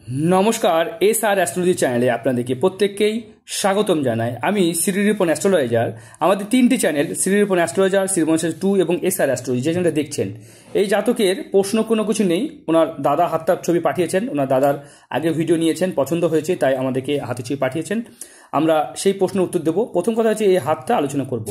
নমস্কার, SR astrology চ্যানেলে আপনাদেরকে প্রত্যেককেই স্বাগতম জানাই। আমি শ্রীরিপন অ্যাস্ট্রোলজার। আমাদের তিনটি চ্যানেল, শ্রীরিপন অ্যাস্ট্রোলজার, শ্রীবংশের 2 এবং SR অ্যাস্ট্রোলজি, যে চ্যানেলটা দেখছেন। এই জাতকের প্রশ্ন কোনো কিছু নেই, ওনার দাদা হাতটার ছবি পাঠিয়েছেন, ওনার দাদার আগে ভিডিও নিয়েছেন, পছন্দ হয়েছে, তাই আমাদেরকে হাতে ছবি পাঠিয়েছেন। আমরা সেই প্রশ্নের উত্তর দেব। প্রথম কথা হচ্ছে এই হাতটা আলোচনা করব।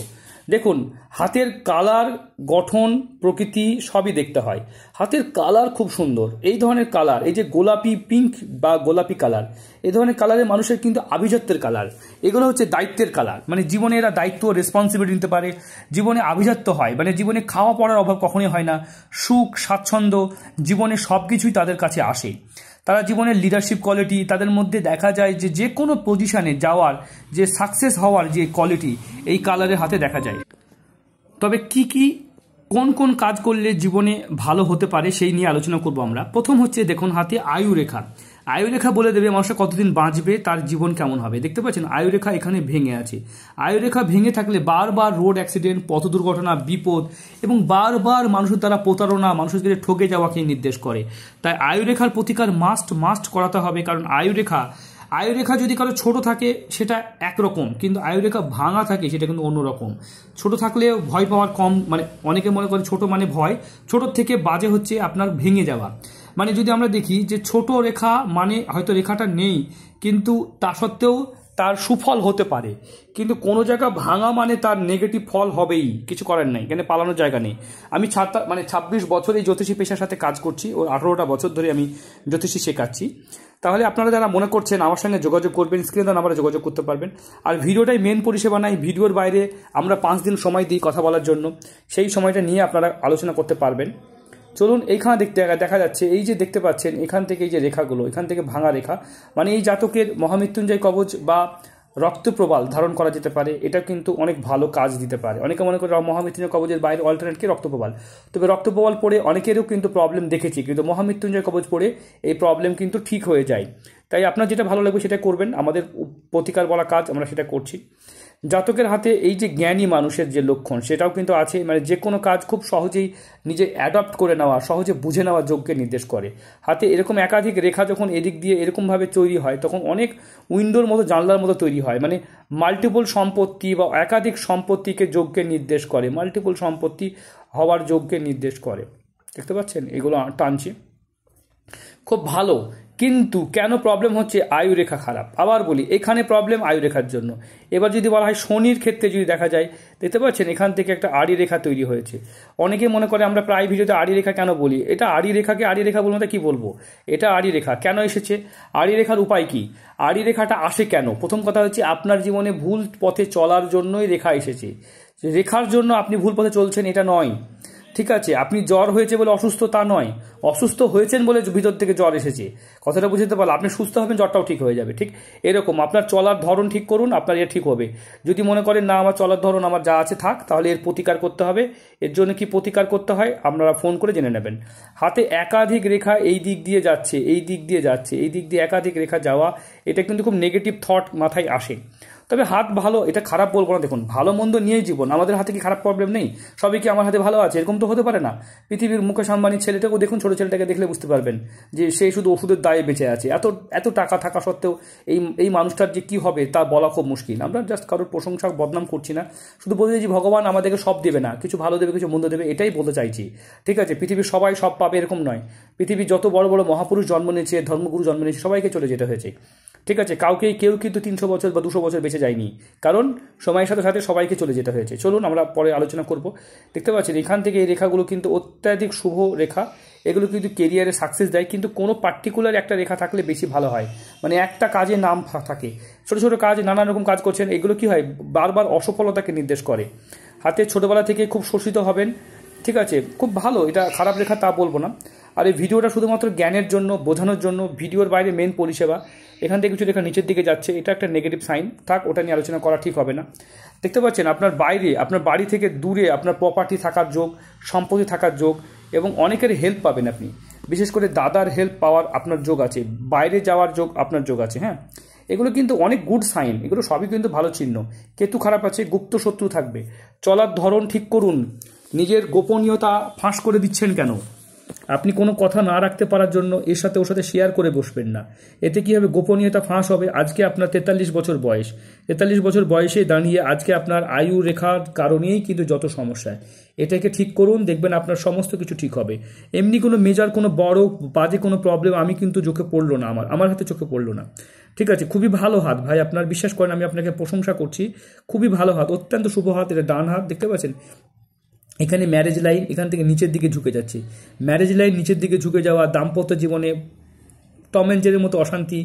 দেখুন, হাতের কালার, গঠন, প্রকৃতি সবই দেখতে হয়। হাতের কালার খুব সুন্দর। এই ধরনের কালার, এই যে গোলাপি পিঙ্ক বা গোলাপি কালার, এই ধরনের কালারের মানুষের কিন্তু আভিজাত্যের কালার। এগুলো হচ্ছে দায়িত্বের কালার, মানে জীবনে এরা দায়িত্ব রেসপন্সিবিলিটি নিতে পারে, জীবনে আভিজাত্য হয়, মানে জীবনে খাওয়া পড়ার অভাব কখনোই হয় না, সুখ স্বাচ্ছন্দ্য, জীবনে সব কিছুই তাদের কাছে আসে। তারা জীবনের লিডারশিপ কোয়ালিটি, তাদের মধ্যে দেখা যায় যে যে কোনো পজিশনে যাওয়ার যে সাকসেস হওয়ার যে কোয়ালিটি এই কালারের হাতে দেখা যায়। তবে কোন কোন কাজ করলে জীবনে ভালো হতে পারে সেই নিয়ে আলোচনা করব আমরা। প্রথম হচ্ছে দেখুন হাতে আয়ুরেখা। আয়ুরেখা বলে দেবে মানুষটা কতদিন বাঁচবে, তার জীবন কেমন হবে। দেখতে পাচ্ছেন আয়ুরেখা এখানে ভেঙে আছে। আয়ুরেখা ভেঙে থাকলে বারবার রোড অ্যাক্সিডেন্ট, পথ দুর্ঘটনা, বিপদ এবং বারবার মানুষের দ্বারা প্রতারণা, মানুষকে ঠকে যাওয়াকে নির্দেশ করে। তাই আয়ুরেখার প্রতিকার মাস্ট করাতে হবে। কারণ আয়ুরেখা যদি কারো ছোট থাকে সেটা একরকম, কিন্তু আয়ুরেখা ভাঙা থাকে সেটা কিন্তু অন্যরকম। ছোট থাকলে ভয় পাওয়ার কম, মানে অনেকে মনে করে ছোট মানে ভয়, ছোটোর থেকে বাজে হচ্ছে আপনার ভেঙে যাওয়া। মানে যদি আমরা দেখি যে ছোট রেখা মানে হয়তো রেখাটা নেই, কিন্তু তা সত্ত্বেও তার সুফল হতে পারে, কিন্তু কোনো জায়গা ভাঙা মানে তার নেগেটিভ ফল হবেই, কিছু করার নেই, এখানে পালানোর জায়গা নেই। আমি 26 বছর এই জ্যোতিষী পেশার সাথে কাজ করছি, ওর 18টা বছর ধরে আমি জ্যোতিষী শেখাচ্ছি। তাহলে আপনারা যারা মনে করছেন আমার সঙ্গে যোগাযোগ করবেন, স্ক্রিনে দেওয়া নাম্বারে যোগাযোগ করতে পারবেন। আর ভিডিওটাই মেন পরিষেবা নাই, ভিডিওর বাইরে আমরা 5 দিন সময় দিই কথা বলার জন্য, সেই সময়টা নিয়ে আপনারা আলোচনা করতে পারবেন। চলুন, এইখানে দেখা যাচ্ছে, এই যে দেখতে পাচ্ছেন এখান থেকে এই যে রেখাগুলো, এখান থেকে ভাঙা রেখা, মানে এই জাতকের মহামৃত্যুঞ্জয় কবচ বা রক্তপ্রবাল ধারণ করা যেতে পারে। এটা কিন্তু অনেক ভালো কাজ দিতে পারে। অনেকে মনে করে মহামৃত্যুঞ্জয় কবচের বাইরে অল্টারনেট কি রক্তপ্রবাল, তবে রক্তপ্রবাল পড়ে অনেকেরও কিন্তু প্রবলেম দেখেছি, কিন্তু মহামৃত্যুঞ্জয় কবচ পড়ে এই প্রবলেম কিন্তু ঠিক হয়ে যায়। তাই আপনার যেটা ভালো লাগবে সেটা করবেন, আমাদের প্রতিকার বলা কাজ আমরা সেটা করছি। জাতকের হাতে এই যে জ্ঞানী মানুষের যে লক্ষণ সেটাও কিন্তু আছে, মানে যে কোনো কাজ খুব সহজেই নিজে অ্যাডপ্ট করে নেওয়া, সহজে বুঝে নেওয়া যোগ্যকে নির্দেশ করে। হাতে এরকম একাধিক রেখা যখন এদিক দিয়ে এরকমভাবে তৈরি হয়, তখন অনেক উইন্ডোর মতো, জানলার মতো তৈরি হয়, মানে মাল্টিপল সম্পত্তি বা একাধিক সম্পত্তিকে যোগ্যকে নির্দেশ করে, মাল্টিপল সম্পত্তি হওয়ার যোগ্যকে নির্দেশ করে। দেখতে পাচ্ছেন এগুলো টানছি, খুব ভালো। কিন্তু কেন প্রবলেম হচ্ছে? আয়ুরেখা খারাপ। আবার বলি, এখানে প্রবলেম আয়ুরেখার জন্য। এবার যদি বলা হয় শনির ক্ষেত্রে যদি দেখা যায়, দেখতে পাচ্ছেন এখান থেকে একটা আড়ি রেখা তৈরি হয়েছে। অনেকে মনে করে আমরা প্রায় ভিডিওতে আড়ি রেখা কেন বলি, এটা আড়ি রেখাকে আড়ি রেখা বলবো না, কি বলবো, এটা আড়ি রেখা কেন এসেছে, আড়ি রেখার উপায় কি, আড়ি রেখাটা আসে কেন? প্রথম কথা হচ্ছে আপনার জীবনে ভুল পথে চলার জন্যই রেখা এসেছে। রেখার জন্য আপনি ভুল পথে চলছেন এটা নয়, ঠিক আছে? আপনি জ্বর হয়েছে বলে অসুস্থ তা নয়, অসুস্থ হয়েছেন বলে ভিতর থেকে জ্বর এসেছে, কথাটা বুঝতে পারলে আপনি সুস্থ হবেন, জ্বরটাও ঠিক হয়ে যাবে। ঠিক এরকম আপনার চলার ধরন ঠিক করুন, আপনার এ ঠিক হবে। যদি মনে করেন না আমার চলার ধরন আমার যা আছে থাক, তাহলে এর প্রতিকার করতে হবে। এর জন্য কি প্রতিকার করতে হয় আপনারা ফোন করে জেনে নেবেন। হাতে একাধিক রেখা এই দিক দিয়ে যাচ্ছে, এই দিক দিয়ে যাচ্ছে, এই দিক দিয়ে একাধিক রেখা যাওয়া, এটা কিন্তু খুব নেগেটিভ থট মাথায় আসে। তবে হাত ভালো, এটা খারাপ বলবো না। দেখুন, ভালো মন্দ নিয়েই জীবন। আমাদের হাতে কি খারাপ প্রবলেম নেই? সবই কি আমার হাতে ভালো আছে? এরকম তো হতে পারে না। পৃথিবীর মুকেশ আম্বানির ছেলেটাকেও দেখুন, ছোট ছেলেটাকে দেখলে বুঝতে পারবেন যে সে শুধু ওষুধের দায়ে বেঁচে আছে। এত টাকা থাকা সত্ত্বেও এই মানুষটার যে কি হবে তা বলা খুব মুশকিল। আমরা জাস্ট কারোর প্রশংসা বদনাম করছি না, শুধু বলতে চাইছি ভগবান আমাদেরকে সব দেবে না, কিছু ভালো দেবে, কিছু মন্দ দেবে, এটাই বলতে চাইছি। ঠিক আছে? পৃথিবীর সবাই সব পাবে এরকম নয়। পৃথিবীর যত বড় বড় মহাপুরুষ জন্ম নিয়েছে, ধর্মগুরু জন্ম নিয়েছে, সবাইকে চলে যেতে হয়েছে। ঠিক আছে? কেউ কিন্তু 300 বছর বা 200 বছর বেঁচে যায়নি, কারণ সময়ের সাথে সাথে সবাইকে চলে যেতে হয়েছে। চলুন আমরা পরে আলোচনা করব। দেখতে পাচ্ছেন এখান থেকে এই রেখাগুলো কিন্তু অত্যাধিক শুভ রেখা, এগুলো কিন্তু কেরিয়ারে সাকসেস দেয়, কিন্তু কোনো পার্টিকুলার একটা রেখা থাকলে বেশি ভালো হয়, মানে একটা কাজে নাম থাকে। ছোটো ছোটো কাজ, নানান রকম কাজ করছেন, এগুলো কি হয় বারবার অসফলতাকে নির্দেশ করে। হাতে ছোটোবেলা থেকে খুব শোষিত হবেন, ঠিক আছে? খুব ভালো, এটা খারাপ রেখা তা বলবো না। আর এই ভিডিওটা শুধুমাত্র জ্ঞানের জন্য, বোঝানোর জন্য, ভিডিওর বাইরে মেন পরিষেবা। এখান থেকে কিছু রেখা নিচের দিকে যাচ্ছে, এটা একটা নেগেটিভ সাইন, থাক, ওটা নিয়ে আলোচনা করা ঠিক হবে না। দেখতে পাচ্ছেন আপনার বাইরে, আপনার বাড়ি থেকে দূরে আপনার প্রপার্টি থাকার যোগ, সম্পত্তি থাকার যোগ, এবং অনেকের হেল্প পাবেন আপনি, বিশেষ করে দাদার হেল্প পাওয়ার আপনার যোগ আছে, বাইরে যাওয়ার যোগ আপনার যোগ আছে। হ্যাঁ, এগুলো কিন্তু অনেক গুড সাইন, এগুলো সবই কিন্তু ভালো চিহ্ন। কেতু খারাপ আছে, গুপ্ত শত্রু থাকবে। চলার ধরন ঠিক করুন, নিজের গোপনীয়তা ফাঁস করে দিচ্ছেন কেন? আপনি কোনো কথা না রাখতে পারার জন্য এর সাথে ওর সাথে শেয়ার করে বসবেন না। এতে কী হবে, গোপনীয়তা ফাঁস হবে। আজকে আপনার 43 বছর বয়স, 43 বছর বয়সে দাঁড়িয়ে আজকে আপনার আয়ু রেখার কারণেই কিন্তু যত সমস্যা। এটাকে ঠিক করুন, দেখবেন আপনার সমস্ত কিছু ঠিক হবে। এমনি কোনো মেজর কোনো বড় বাজে কোনো প্রবলেম আমি কিন্তু চোখে পড়লো না, আমার হাতে চোখে পড়লো না। ঠিক আছে, খুবই ভালো হাত ভাই, আপনার বিশ্বাস করেন, আমি আপনাকে প্রশংসা করছি। খুবই ভালো হাত, অত্যন্ত শুভ হাত। এটা ডান হাত, দেখতে পাচ্ছেন এখানে ম্যারেজ লাইন এখান থেকে নিচের দিকে ঝুঁকে যাচ্ছে। ম্যারেজ লাইন নিচের দিকে ঝুঁকে যাওয়া, দাম্পত্য জীবনে টম অ্যান্ড জেরির মতো অশান্তি,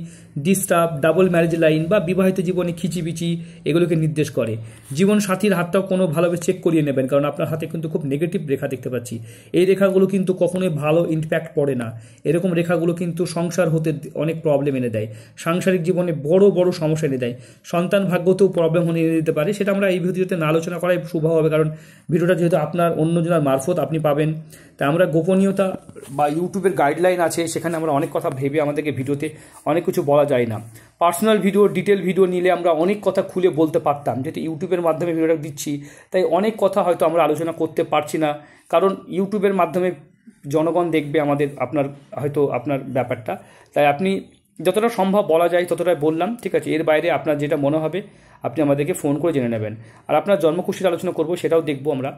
ডিস্টার্ব, ডাবল ম্যারেজ লাইন বা বিবাহিত জীবনে খিচিবিচি এগুলোকে নির্দেশ করে। জীবন সাথীর হাতটাও কোনো ভালোভাবে চেক করিয়ে নেবেন, কারণ আপনার হাতে কিন্তু খুব নেগেটিভ রেখা দেখতে পাচ্ছি। এই রেখাগুলো কিন্তু কখনোই ভালো ইম্প্যাক্ট পড়ে না। এরকম রেখাগুলো কিন্তু সংসার হতে অনেক প্রবলেম এনে দেয়, সাংসারিক জীবনে বড় বড় সমস্যা এনে দেয়, সন্তান ভাগ্যতেও প্রবলেম এনে দিতে পারে। সেটা আমরা এই ভিডিওতে না আলোচনা করাই শুভ হবে, কারণ ভিডিওটা যেহেতু আপনার অন্যজনের মারফত আপনি পাবেন। তাই আমরা গোপনীয়তা বা ইউটিউবের গাইডলাইন আছে, সেখানে আমরা অনেক কথা ভেবে আমাদেরকে ভিডিওতে অনেক কিছু বলা যায় না। পার্সোনাল ভিডিও, ডিটেল ভিডিও নিলে আমরা অনেক কথা খুলে বলতে পারতাম, যেহেতু ইউটিউবের মাধ্যমে ভিডিওটা দিচ্ছি তাই অনেক কথা হয়তো আমরা আলোচনা করতে পারছি না, কারণ ইউটিউবের মাধ্যমে জনগণ দেখবে আপনার হয়তো আপনার ব্যাপারটা। তাই আপনি যতটা সম্ভব বলা যায় ততটাই বললাম, ঠিক আছে। এর বাইরে আপনার যেটা মনে হবে আপনি আমাদেরকে ফোন করে জেনে নেবেন। আর আপনার জন্মকুষ্ঠির আলোচনা করব, সেটাও দেখবো আমরা।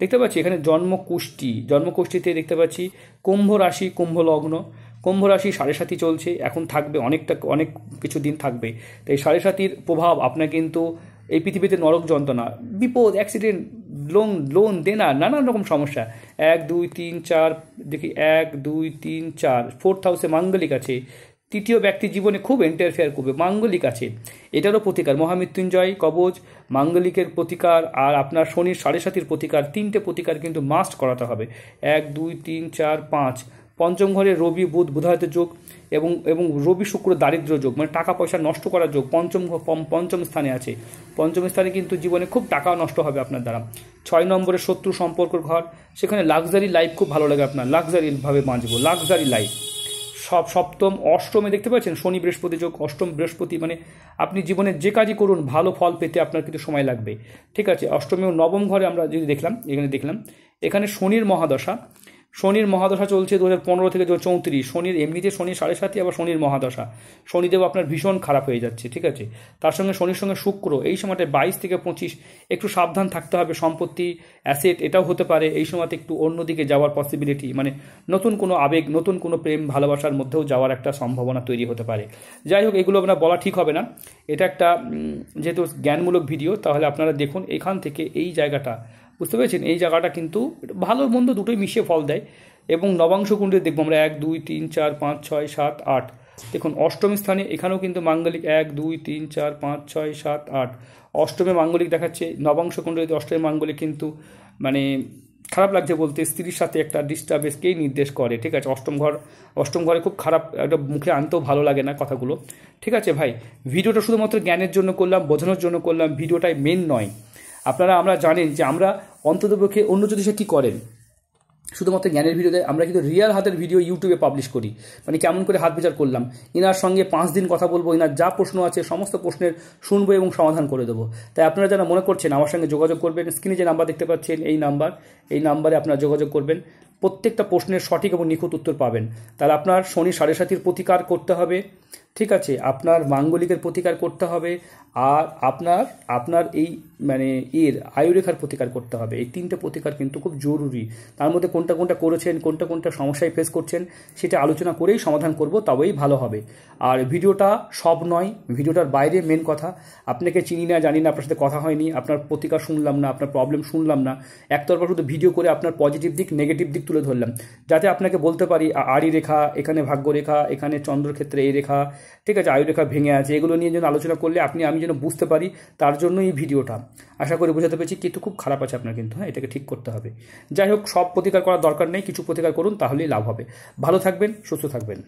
দেখতে পাচ্ছি এখানে জন্মকুষ্ঠিতে দেখতে পাচ্ছি কুম্ভ রাশি, কুম্ভ লগ্ন। কুম্ভ রাশি 7.5 চলছে, এখন থাকবে অনেক কিছু দিন থাকবে। তাই 7.5 প্রভাব আপনার কিন্তু এই পৃথিবীতে নরক যন্ত্রণা, বিপদ, অ্যাক্সিডেন্ট, লোন দেনা, নানান রকম সমস্যা। 1 2 3 4 দেখি 1 2 3 4 4th হাউসে মাঙ্গলিক আছে। তৃতীয় ব্যক্তি জীবনে খুব ইন্টারফেয়ার করবে, মাঙ্গলিক আছে। এটারও প্রতিকার মহামৃত্যুঞ্জয় কবচ, মাঙ্গলিকের প্রতিকার আর আপনার শনির 7.5 প্রতিকার, 3টে প্রতিকার কিন্তু মাস্ট করাতে হবে। 1 2 3 4 5। পঞ্চম ঘরে রবি বুধ বুধায়িত যোগ এবং রবি শুক্র দারিদ্র যোগ, মানে টাকা পয়সা নষ্ট করার যোগ পঞ্চম স্থানে আছে। পঞ্চম স্থানে কিন্তু জীবনে খুব টাকা নষ্ট হবে আপনার দ্বারা। 6 নম্বরে শত্রু সম্পর্কের ঘর, সেখানে লাক্সারি লাইফ খুব ভালো লাগে আপনার, লাক্সারিভাবে বাঁচবো, লাক্সারি লাইফ। সপ্তম অষ্টমে দেখতে পাচ্ছেন শনি বৃহস্পতি যোগ, অষ্টম বৃহস্পতি, মানে আপনি জীবনে যে কাজই করুন ভালো ফল পেতে আপনার কিন্তু সময় লাগবে, ঠিক আছে। অষ্টমী ও নবম ঘরে আমরা যদি এখানে শনির মহাদশা চলছে 2015 থেকে 2034। শনির এমনিতে শনি 7.5, আবার শনির মহাদশা, শনিদেব আপনার ভীষণ খারাপ হয়ে যাচ্ছে, ঠিক আছে। তার সঙ্গে শনির সঙ্গে শুক্র, এই সময়টা 22 থেকে 25 একটু সাবধান থাকতে হবে। সম্পত্তি, অ্যাসেট এটাও হতে পারে এই সময়তে একটু অন্যদিকে যাওয়ার পসিবিলিটি, মানে নতুন কোনো আবেগ, নতুন কোনো প্রেম ভালোবাসার মধ্যেও যাওয়ার একটা সম্ভাবনা তৈরি হতে পারে। যাই হোক, এগুলো আপনার বলা ঠিক হবে না, এটা একটা যেহেতু জ্ঞানমূলক ভিডিও, তাহলে আপনারা দেখুন এখান থেকে এই জায়গাটা, বুঝতে পেরেছেন, এই জায়গাটা কিন্তু ভালো মন্দ দুটোই মিশিয়ে ফল দেয়। এবং নবাংশ কুণ্ডে দেখবো আমরা 1 2 3 4 5 6 7 8। দেখুন অষ্টম স্থানে এখানেও কিন্তু মাঙ্গলিক 1 2 3 4 5 6 7 8। অষ্টমে মাঙ্গলিক দেখাচ্ছে, নবাংশ কুণ্ডে অষ্টমে মাঙ্গলিক কিন্তু মানে খারাপ লাগছে বলতে, স্ত্রীর সাথে একটা ডিস্টার্বেন্সকেই নির্দেশ করে, ঠিক আছে। অষ্টম ঘরে খুব খারাপ, একটা মুখে আনতেও ভালো লাগে না কথাগুলো, ঠিক আছে ভাই। ভিডিওটা শুধুমাত্র জ্ঞানের জন্য করলাম, বোঝানোর জন্য করলাম, ভিডিওটাই মেন নয়। আমরা জানেন যে আমরা অন্ততপক্ষে অন্য জ্যোতিষে কী করেন, শুধুমাত্র জ্ঞানের ভিডিও দেয়, আমরা কিন্তু রিয়েল হাতের ভিডিও ইউটিউবে পাবলিশ করি, মানে কেমন করে হাত বিচার করলাম, ইনার সঙ্গে 5 দিন কথা বলবো, ইনার যা প্রশ্ন আছে সমস্ত প্রশ্নের শুনবো এবং সমাধান করে দেবো। তাই আপনারা যারা মনে করছেন আমার সঙ্গে যোগাযোগ করবেন, স্ক্রিনে যে নাম্বার দেখতে পাচ্ছেন এই নাম্বারে আপনারা যোগাযোগ করবেন, প্রত্যেকটা প্রশ্নের সঠিক এবং নিখুঁত উত্তর পাবেন। তাহলে আপনার শনি 7.5 প্রতিকার করতে হবে, ঠিক আছে, আপনার মাঙ্গলিকের প্রতিকার করতে হবে, আর আপনার এই মানে আয়ুরেখার প্রতিকার করতে হবে। এই 3টে প্রতিকার কিন্তু খুব জরুরি। তার মধ্যে কোনটা করেছেন, কোনটা সমস্যায় ফেস করছেন, সেটা আলোচনা করেই সমাধান করব, তবেই ভালো হবে। আর ভিডিওটা সব নয়, ভিডিওটার বাইরে মেন কথা, আপনাকে চিনি না, জানি না, আপনার সাথে কথা হয়নি, আপনার প্রতিকার শুনলাম না, আপনার প্রবলেম শুনলাম না, একতরফা শুধু ভিডিও করে আপনার পজিটিভ দিক নেগেটিভ দিক তুলে ধরলাম, যাতে আপনাকে বলতে পারি আড়ি রেখা, এখানে ভাগ্য রেখা, এখানে চন্দ্রক্ষেত্রে এই রেখা, ঠিক আছে, আয়ুরেখা ভেঙে আছে, এগুলো নিয়ে যেন আলোচনা করলে আমি যেন বুঝতে পারি, তার জন্য এই ভিডিওটা। আশা করি বোঝাতে পেরেছি। কিন্তু খুব খারাপ আছে আপনার কিন্তু, হ্যাঁ, এটাকে ঠিক করতে হবে। যাই হোক, সব প্রতিকার করার দরকার নেই, কিছু প্রতিকার করুন, তাহলেই লাভ হবে। ভালো থাকবেন, সুস্থ থাকবেন।